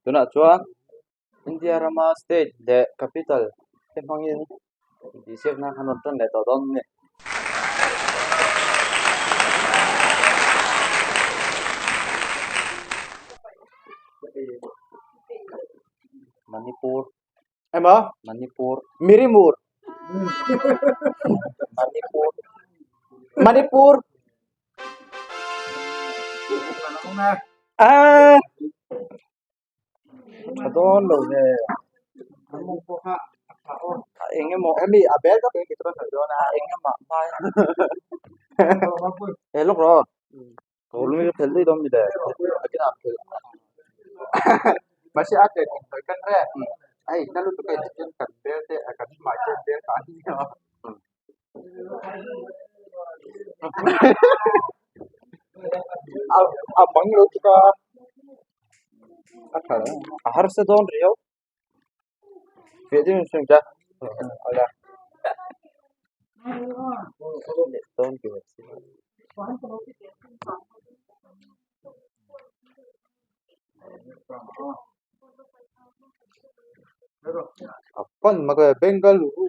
Tuna chuan India Rama State the capital temangin di sek na hanon ton le to don ne Manipur Manipur Mirimur Manipur Manipur adon lo ne engem mo Emi abel ka pe kitron na na engem ma mai lok ro ko lu mi phel dei dom ni de akin am phel masih ada di kan re ai nalu tu kai jen kan bel te akan mai jen bel kan ni abang lu tu ka akar har se don rio Vedin sung ja ala don ki wasi अपन मगर बेंगलुरु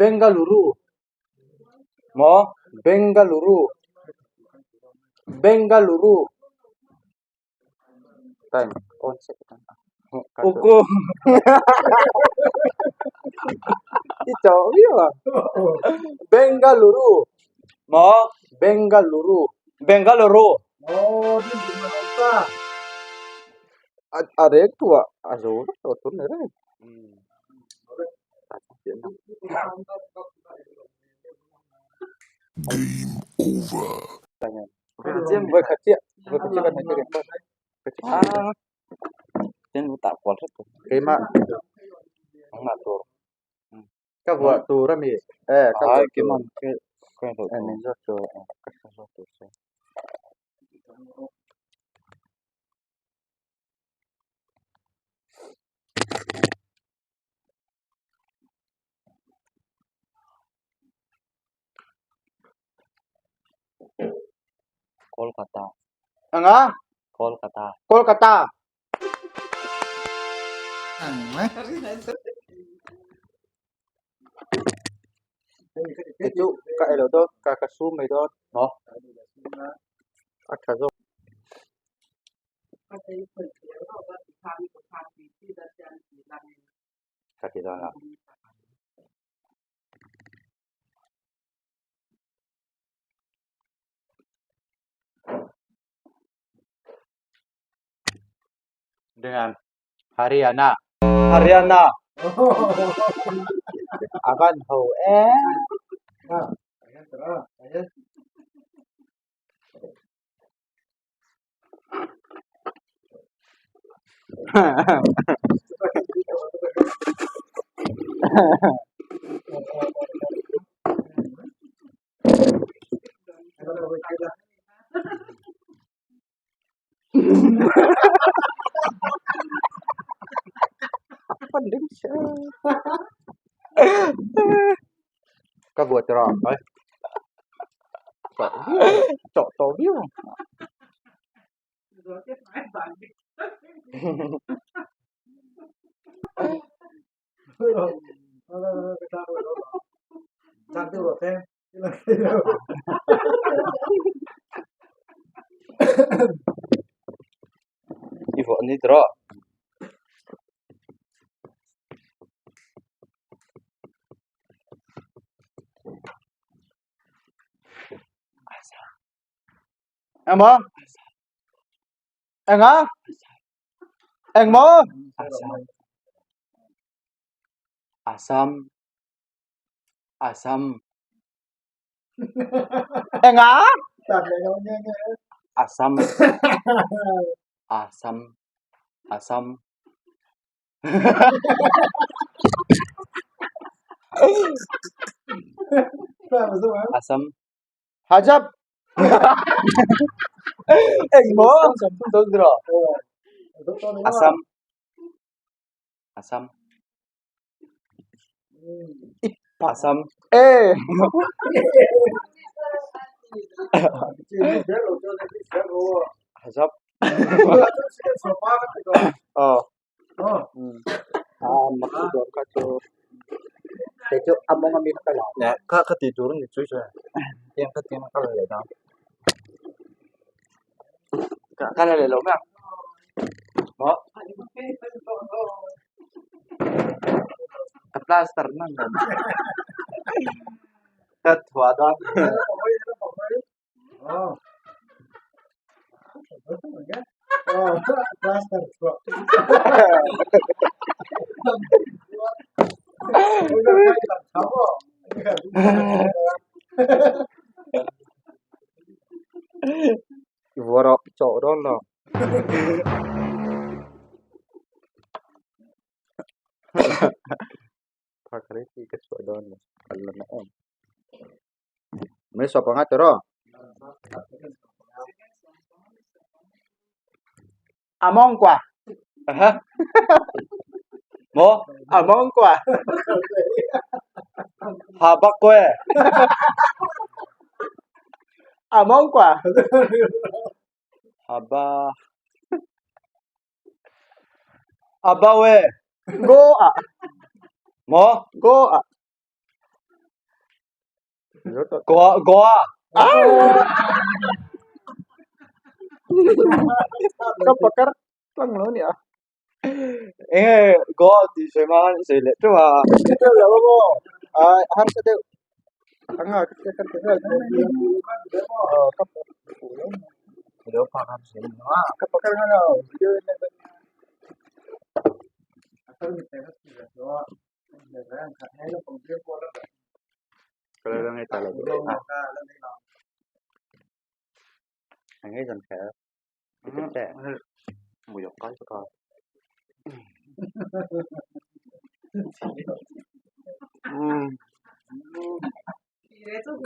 बेंगलुरु mo Bengaluru Bengaluru time on second uku itu iya Bengaluru mo Bengaluru Bengaluru oh di mana ada yang tua azul atau nere Jem gue kecil kan aja kecil ah jen tak kuat itu kema enggak tuh ka buat tu rami ka ah buat tu gimana ke itu ini jodoh Kolkata enggak Kolkata Kolkata itu kak elo to kakak sum itu mo akazo kaki sana dengan Haryana Haryana akan ho penting ka buat cerah cok to biu Ivo ni dro Emma Enga Engmo Asam Asam Enga Asam Asam Asam Asam Hajab Engmo to dro Asam Asam Asam Hajab Oh. Oh. Makador ka so. Techo amo nga min kala. Ya, ketiduran di cuy. Yang ketiduran kalau ya dong. Kan ada lo mah. Oh, plaster nang. Kat wadah. Oh. Oh, plaster. Iwara cok rono. Pakare iki kesodon. Kalau na on. Mes apa ngatero? Among kwa. Aha. Mo, among kwa. Habak kwe. Among kwa. Haba. Abawe. Go a. Mo, go a. Go a. Kapakar lang lo niya. Go di seman sele tu ah. Ito lawa mo. Harus ada tengah kita kan. Oh, kapal. Udah paham sih. Kapal ano? Video na ba? Asal kita sudah doa. Dan katanya pembeli bola. Kalau lang ito lagi. Ang ngayon kaya. Ito. Muyok ka ka.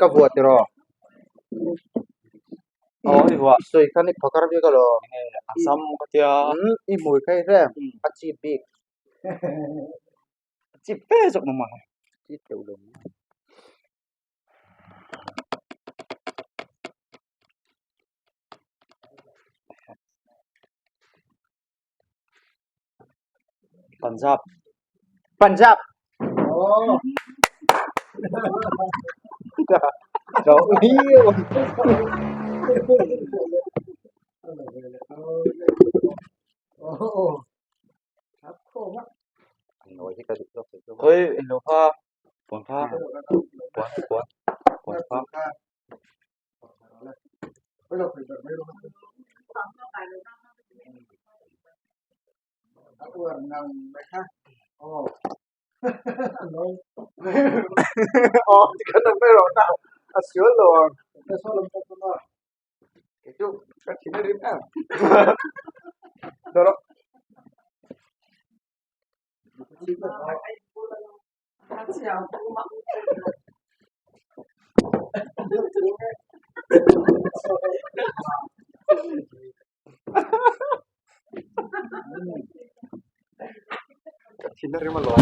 Kabuat ro. Oh, iwa. So ikan ni pakar dia kalau Asam katya. imu kai re. Acibik. Cipe sok mama. Itu ulung. Punjab. Punjab. Oh. Jauh iya. Oh. Apa mak? Nói chứ cái đó. Thôi, nó pha. Buồn pha. Buồn pha. Aku nang mereka. Oh. Oh, jika sampai rona, asyik loh. Kita soal empat puluh. Itu kan sini ringan. Dorong. Sini ringan loh.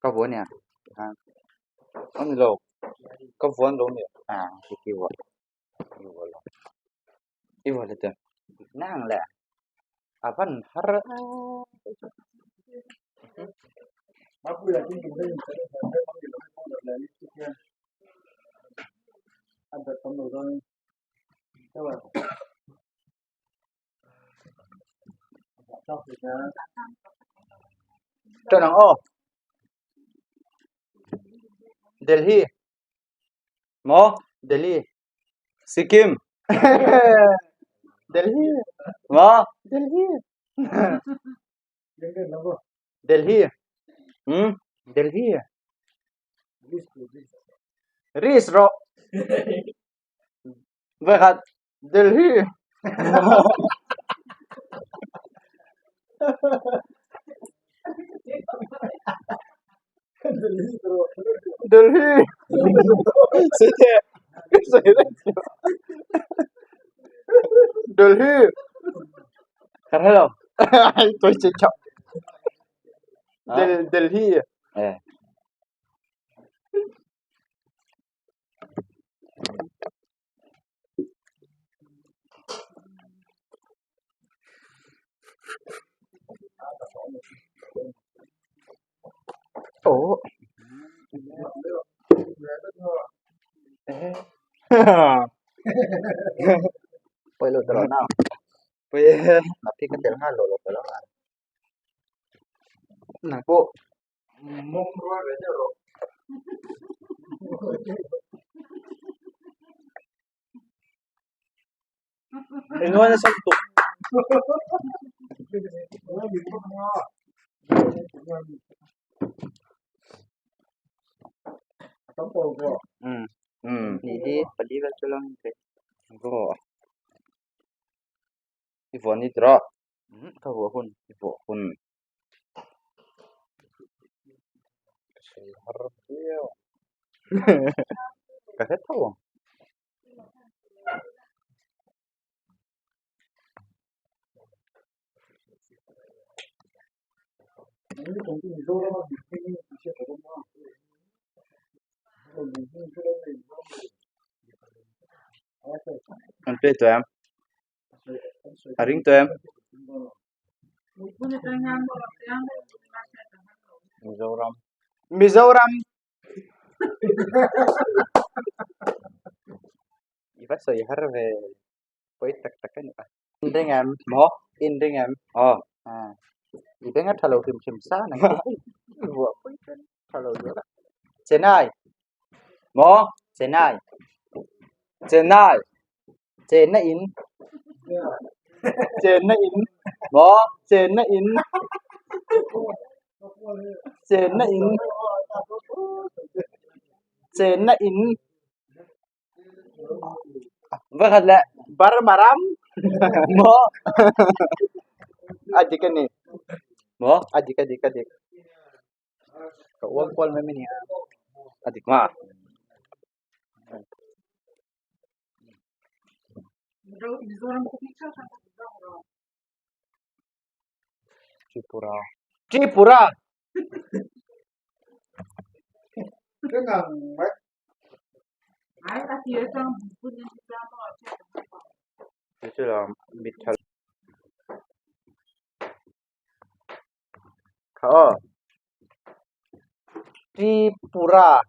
Có vốn nè. Ông lô. Có vốn đúng nè. Thì kêu vậy. Kêu vậy là nang lẹ. Văn har. Aku yakin kemudian saya panggil dari sekian ada penurunan coba tak kita Cho nàng ô. Delhi. Mo, Delhi. Sikkim. Delhi. Mo, Delhi. yang apa Delhi. Delhi. Ris ro. Berat. Delhi. Delhi. C'était. Delhi. Hello. tôi chỉ chọn Hả? Delhi 예. ủa quay lượt rồi nào Bây giờ nạp thì cái tiền hai lượt rồi đó là nàng bộ mông rồi về cho rồi 이거는 또 tống bồ của đi đi 빨리 갈 줄 알았는데 이거 이번 이더라 그거 혼 이거 혼 harapio cái hết thâu những công ty đô la thì sẽ có đâu mà anh play tụi em ring tụi em Mizoram Mizoram 이봤어 이 하루에 거의 딱딱하니까 Indeng em 뭐? Indeng em 어 à Indeng em thalo kim kim sa nang vừa thalo nữa Chennai 뭐? Chennai 제날 Chennai in Chennai in 뭐? Chennai in Chennai in Chennai in vâng thật lệ Barbaram 뭐? adik kan ni 뭐? adik kau uang kual memang ni 아직 마 Tripura Tripura cái ngầm mấy itu là Mittal Khở Tripura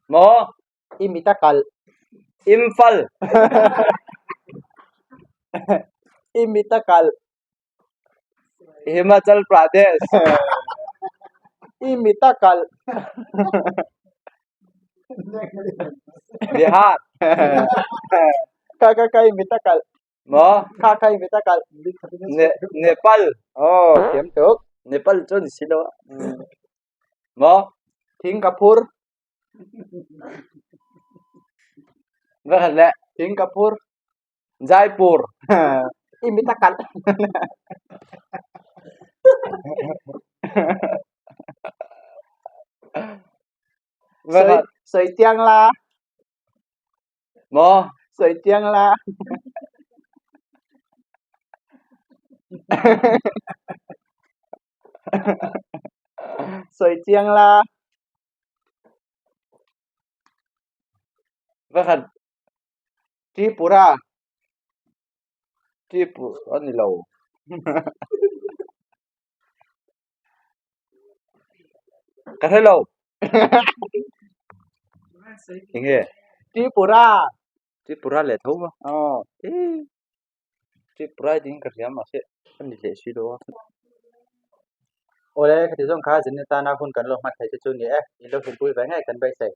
뭐? Imitakal 임팔 Imitakal 히마찰 프라데스 Imitakal 비하र Kaka Imitakal 뭐? Kaka Imitakal 네팔 Kiếm trước 네팔 좀 싫어 뭐? Singapore vâng thật lệ Singapore Jaipur Imitakal vâng thật Sợi Chiang La 뭐? Sợi Chiang La Sợi Chiang La vâng thật Tripura Tripura 언니 lâu cả thấy lâu nghe Tripura Tripura lệ thấu mà ờ Tripura thì cái gì mà sẽ anh lệ suy đồ Ole cái tiếng khá chính ta na hun kan lo mat thai chu ni e ilo hin pui vai ngai kan bai sai